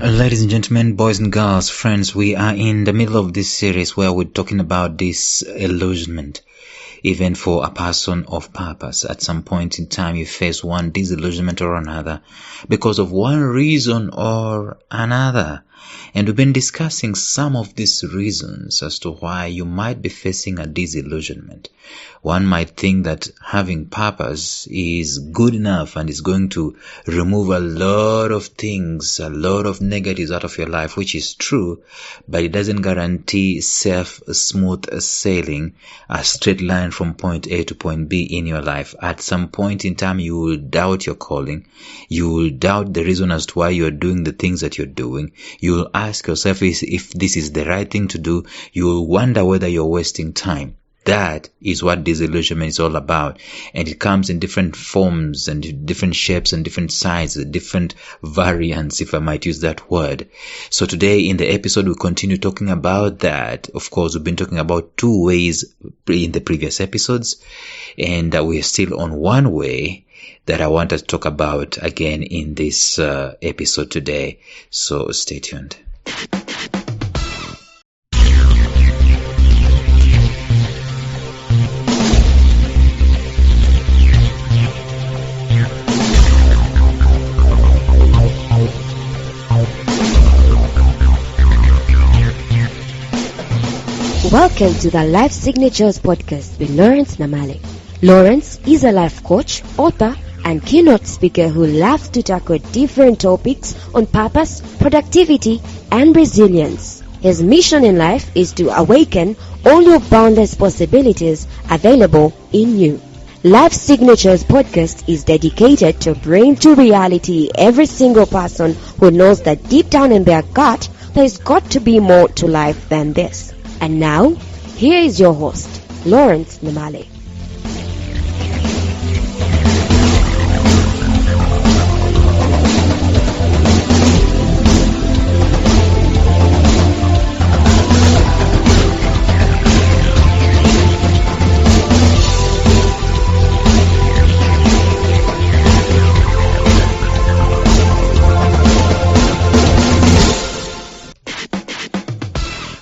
Ladies and gentlemen, boys and girls, friends, we are in the middle of this series where we're talking about disillusionment. Even for a person of purpose, at some point in time you face one disillusionment or another because of one reason or another. And we've been discussing some of these reasons as to why you might be facing a disillusionment. One might think that having purpose is good enough and is going to remove a lot of things, a lot of negatives out of your life, which is true, but it doesn't guarantee safe, smooth sailing, a straight line from point A to point B in your life. At some point in time, you will doubt your calling. You will doubt the reason as to why you're doing the things that you're doing. You will ask yourself if this is the right thing to do. You will wonder whether you're wasting time. That is what disillusionment is all about. And it comes in different forms and different shapes and different sizes, different variants, if I might use that word. So today in the episode, we'll continue talking about that. Of course, we've been talking about two ways in the previous episodes, and we're still on one way that I want us to talk about again in this episode today. So stay tuned. Welcome to the Life Signatures podcast with Lawrence Namale. Lawrence is a life coach, author, and keynote speaker who loves to tackle different topics on purpose, productivity, and resilience. His mission in life is to awaken all your boundless possibilities available in you. Life Signatures podcast is dedicated to bring to reality every single person who knows that deep down in their gut, there's got to be more to life than this. And now, here is your host, Lawrence Namale.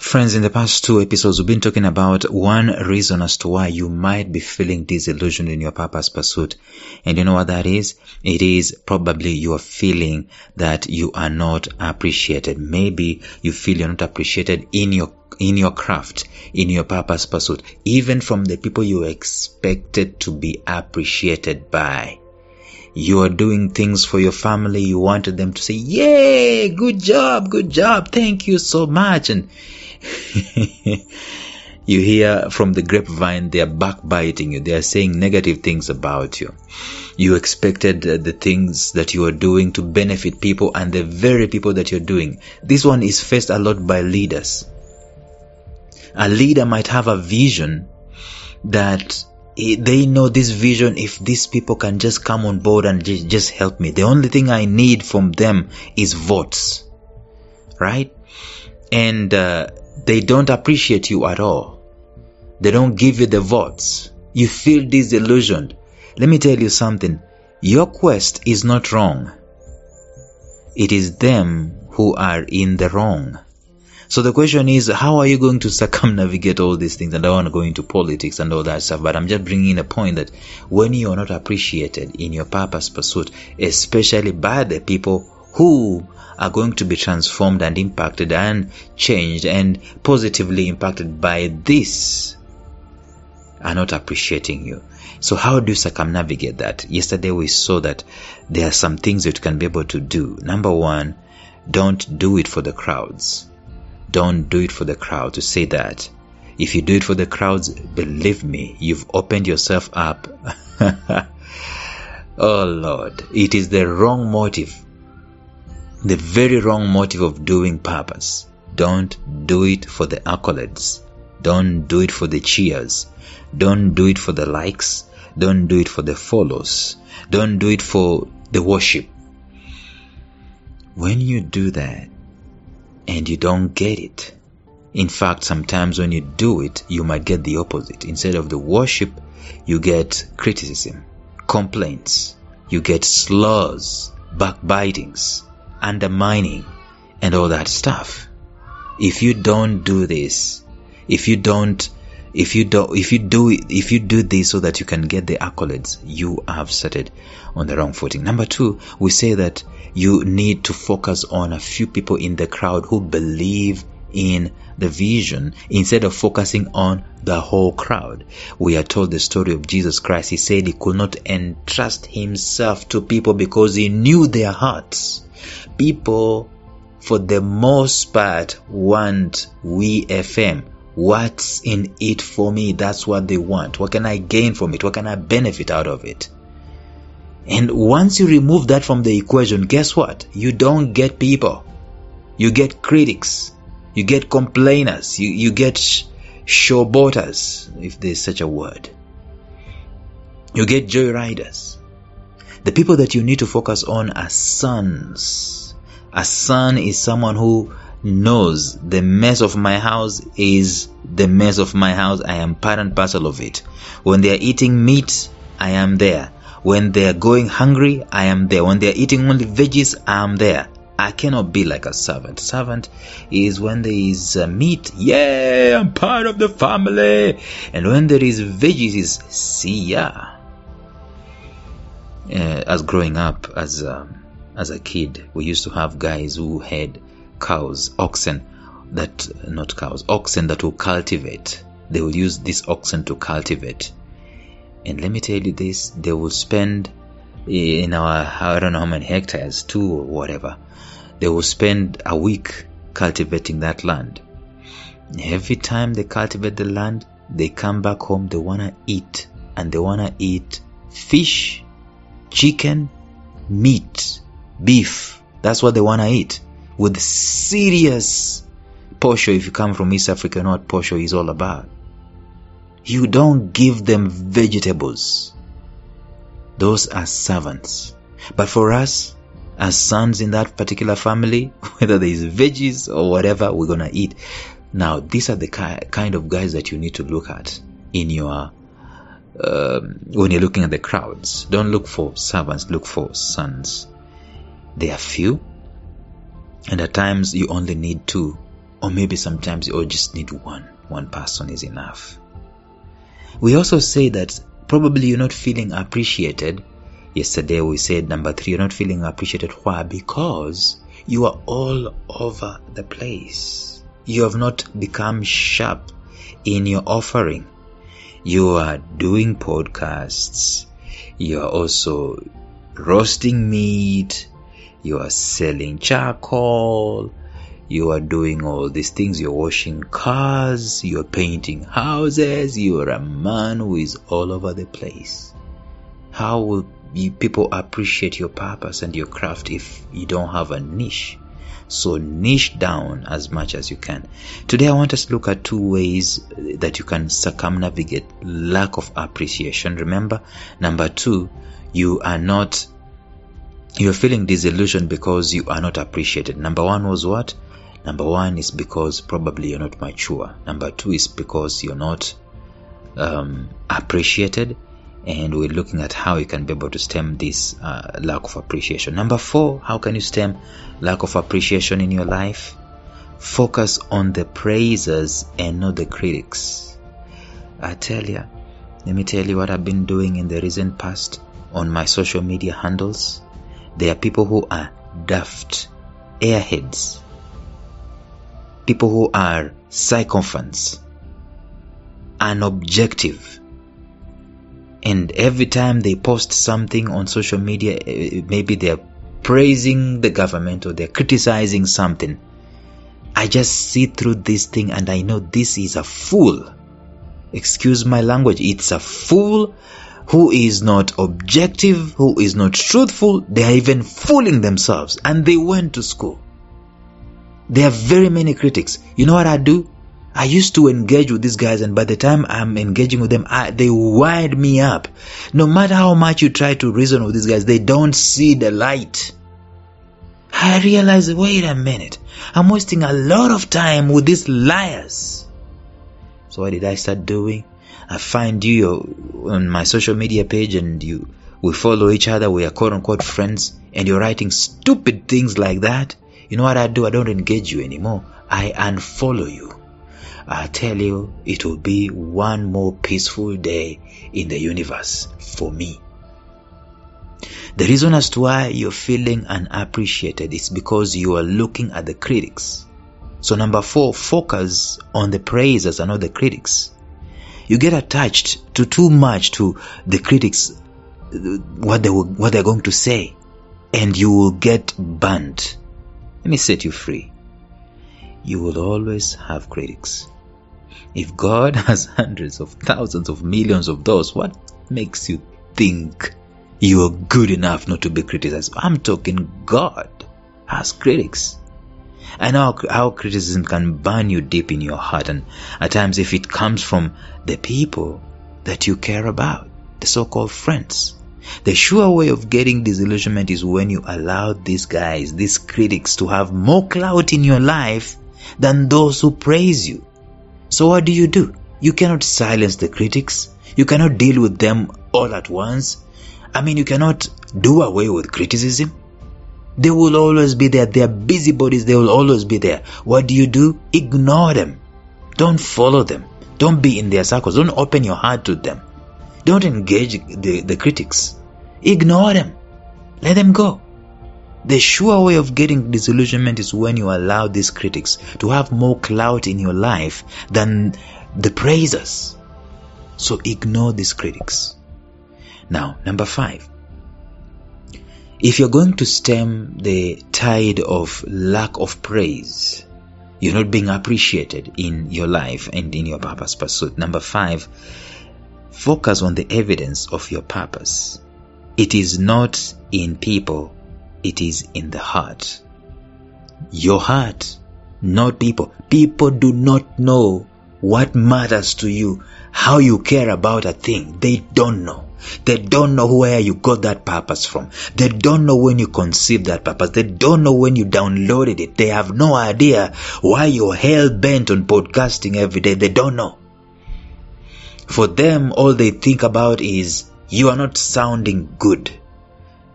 Friends, in the past two episodes, we've been talking about one reason as to why you might be feeling disillusioned in your purpose pursuit. And you know what that is? It is probably you are feeling that you are not appreciated. Maybe you feel you're not appreciated in your craft, in your purpose pursuit, even from the people you expected to be appreciated by. You are doing things for your family. You wanted them to say, yay, good job, thank you so much. And you hear from the grapevine, they are backbiting you. They are saying negative things about you. You expected the things that you are doing to benefit people, and the very people that you're doing. This one is faced a lot by leaders. A leader might have a vision that they know this vision, if these people can just come on board and just help me. The only thing I need from them is votes. Right? And they don't appreciate you at all. They don't give you the votes. You feel disillusioned. Let me tell you something. Your quest is not wrong. It is them who are in the wrong. So the question is, how are you going to circumnavigate all these things? And I don't want to go into politics and all that stuff, but I'm just bringing in a point that when you are not appreciated in your purpose pursuit, especially by the people who are going to be transformed and impacted and changed and positively impacted by this, are not appreciating you. So how do you circumnavigate that? Yesterday we saw that there are some things that you can be able to do. Number one, don't do it for the crowds. Don't do it for the crowd. To say that, if you do it for the crowds, believe me, you've opened yourself up. Oh Lord, it is the wrong motive. The very wrong motive of doing purpose. Don't do it for the accolades. Don't do it for the cheers. Don't do it for the likes. Don't do it for the follows. Don't do it for the worship. When you do that and you don't get it, in fact, sometimes when you do it, you might get the opposite. Instead of the worship, you get criticism, complaints, you get slurs, backbitings. undermining, and all that stuff. If you don't do this, if you do this so that you can get the accolades, you have started on the wrong footing. Number 2, we say that you need to focus on a few people in the crowd who believe in the vision instead of focusing on the whole crowd. We are told the story of Jesus Christ. He said he could not entrust himself to people because he knew their hearts. People, for the most part, want WeFM. What's in it for me? That's what they want. What can I gain from it? What can I benefit out of it? And once you remove that from the equation, guess what? You don't get people. You get critics. You get complainers. You get showboaters, if there's such a word. You get joyriders. The people that you need to focus on are sons. A son is someone who knows the mess of my house is the mess of my house. I am part and parcel of it. When they are eating meat, I am there. When they are going hungry, I am there. When they are eating only veggies, I am there. I cannot be like a servant. Servant is when there is meat, yeah, I'm part of the family. And when there is veggies, is see ya. As growing up, as a kid, we used to have guys who had oxen that will cultivate. They will use these oxen to cultivate. And let me tell you this, they will spend in I don't know how many hectares, 2 or whatever. They will spend a week cultivating that land. Every time they cultivate the land, they come back home, they want to eat. And they want to eat fish, chicken, meat, beef. That's what they want to eat. With serious posho. If you come from East Africa, you know what posho is all about. You don't give them vegetables. Those are servants. But for us, as sons in that particular family, whether there is veggies or whatever, we're going to eat. Now, these are the kind of guys that you need to look at in your when you're looking at the crowds. Don't look for servants, look for sons. They are few, and at times you only need 2, or maybe sometimes you just need 1. 1 person is enough. We also say that probably you're not feeling appreciated. Yesterday we said number 3, you're not feeling appreciated. Why? Because you are all over the place. You have not become sharp in your offering. You are doing podcasts. You are also roasting meat. You are selling charcoal. You are doing all these things. You're washing cars. You're painting houses. You are a man who is all over the place. How will people appreciate your purpose and your craft if you don't have a niche? So niche down as much as you can. Today I want us to look at 2 ways that you can circumnavigate lack of appreciation. Remember, number 2, you're feeling disillusioned because you are not appreciated. Number 1 was what? Number 1 is because probably you're not mature. Number 2 is because you're not appreciated. And we're looking at how you can be able to stem this lack of appreciation. Number 4, how can you stem lack of appreciation in your life? Focus on the praisers and not the critics. Let me tell you what I've been doing in the recent past on my social media handles. There are people who are daft, airheads, people who are sycophants, unobjective. And every time they post something on social media, maybe they're praising the government or they're criticizing something, I just see through this thing and I know this is a fool. Excuse my language. It's a fool who is not objective, who is not truthful. They are even fooling themselves, and they went to school. There are very many critics. You know what I do? I used to engage with these guys, and by the time I'm engaging with them, they wired me up. No matter how much you try to reason with these guys, they don't see the light. I realized, wait a minute, I'm wasting a lot of time with these liars. So what did I start doing? I find you on my social media page and you we follow each other, we are quote-unquote friends, and you're writing stupid things like that, you know what I do? I don't engage you anymore. I unfollow you. I tell you, it will be one more peaceful day in the universe for me. The reason as to why you're feeling unappreciated is because you are looking at the critics. So number 4, focus on the praisers and not the critics. You get attached to too much to the critics, what they're going to say, and you will get burnt. Let me set you free. You will always have critics. If God has hundreds of thousands of millions of those, what makes you think you are good enough not to be criticized? I'm talking God has critics. I know how criticism can burn you deep in your heart, and at times if it comes from the people that you care about, the so-called friends. The sure way of getting disillusionment is when you allow these guys, these critics, to have more clout in your life than those who praise you. So what do? You cannot silence the critics. You cannot deal with them all at once. I mean, you cannot do away with criticism. They will always be there. They are busybodies. They will always be there. What do? Ignore them. Don't follow them. Don't be in their circles. Don't open your heart to them. Don't engage the critics. Ignore them. Let them go. The sure way of getting disillusionment is when you allow these critics to have more clout in your life than the praisers. So ignore these critics. Now, number 5. If you're going to stem the tide of lack of praise, you're not being appreciated in your life and in your purpose pursuit. Number 5, focus on the evidence of your purpose. It is not in people, it is in the heart. Your heart, not people. People do not know what matters to you, how you care about a thing. They don't know. They don't know where you got that purpose from. They don't know when you conceived that purpose. They don't know when you downloaded it. They have no idea why you're hell-bent on podcasting every day. They don't know. For them, all they think about is, you are not sounding good.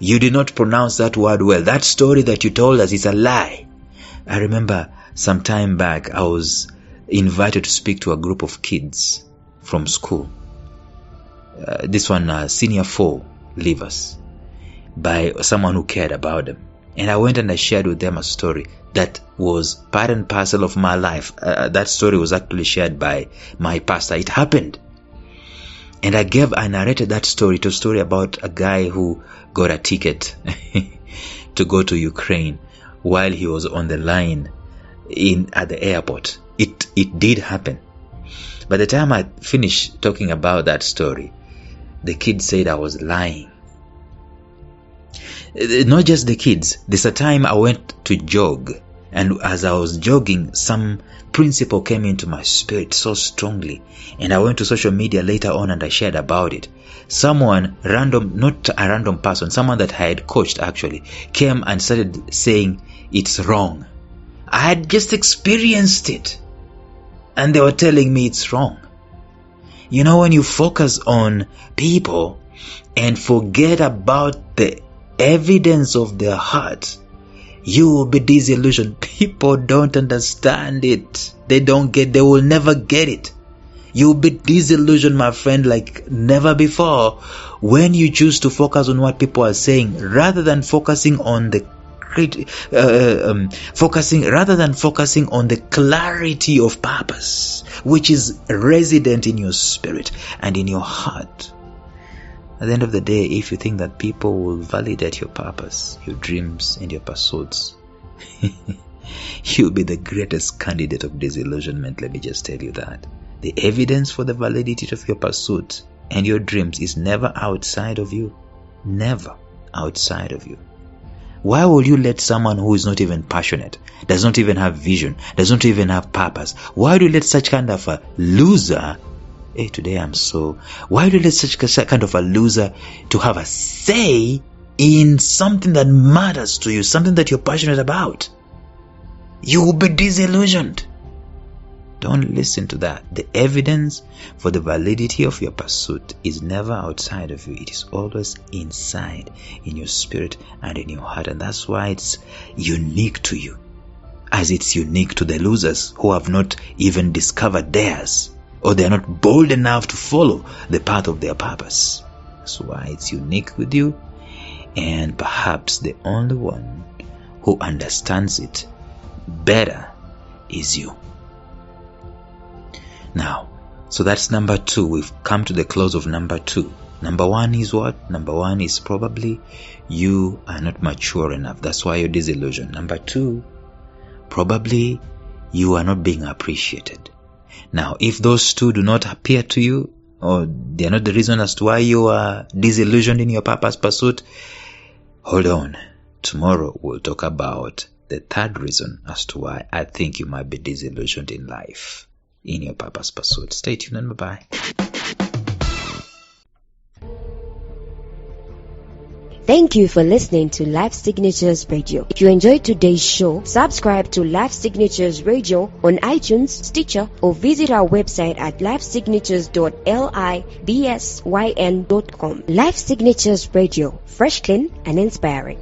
You did not pronounce that word well. That story that you told us is a lie. I remember some time back, I was invited to speak to a group of kids from school. This one, senior 4 leavers, by someone who cared about them. And I went and I shared with them a story that was part and parcel of my life. That story was actually shared by my pastor. It happened. And I narrated that story. It was a story about a guy who got a ticket to go to Ukraine while he was on the line at the airport. It did happen. By the time I finished talking about that story, the kids said I was lying. Not just the kids. There's a time I went to jog, and as I was jogging, some principle came into my spirit so strongly, and I went to social media later on and I shared about it. Someone random, not a random person, someone that I had coached actually, came and started saying it's wrong. I had just experienced it, and they were telling me it's wrong. You know, when you focus on people and forget about the evidence of their heart, you will be disillusioned. People don't understand it. They will never get it. You'll be disillusioned, my friend, like never before, when you choose to focus on what people are saying rather than focusing on the clarity of purpose, which is resident in your spirit and in your heart. At the end of the day, if you think that people will validate your purpose, your dreams, and your pursuits, you'll be the greatest candidate of disillusionment. Let me just tell you that. The evidence for the validity of your pursuit and your dreams is never outside of you. Never outside of you. Why will you let someone who is not even passionate, does not even have vision, does not even have purpose, why do you let such kind of a loser, why do you let such kind of a loser to have a say in something that matters to you, something that you're passionate about? You will be disillusioned. Don't listen to that. The evidence for the validity of your pursuit is never outside of you. It is always inside, in your spirit and in your heart. And that's why it's unique to you, as it's unique to the losers who have not even discovered theirs, or they are not bold enough to follow the path of their purpose. That's why it's unique with you, and perhaps the only one who understands it better is you. Now, so that's number 2. We've come to the close of number 2. Number 1 is what? Number 1 is probably you are not mature enough. That's why you're disillusioned. Number 2, probably you are not being appreciated. Now, if those 2 do not appear to you, or they are not the reason as to why you are disillusioned in your purpose pursuit, hold on. Tomorrow we'll talk about the 3rd reason as to why I think you might be disillusioned in life, in your purpose pursuit. Stay tuned and bye-bye. Thank you for listening to Life Signatures Radio. If you enjoyed today's show, subscribe to Life Signatures Radio on iTunes, Stitcher, or visit our website at lifesignatures.libsyn.com. Life Signatures Radio, fresh, clean, and inspiring.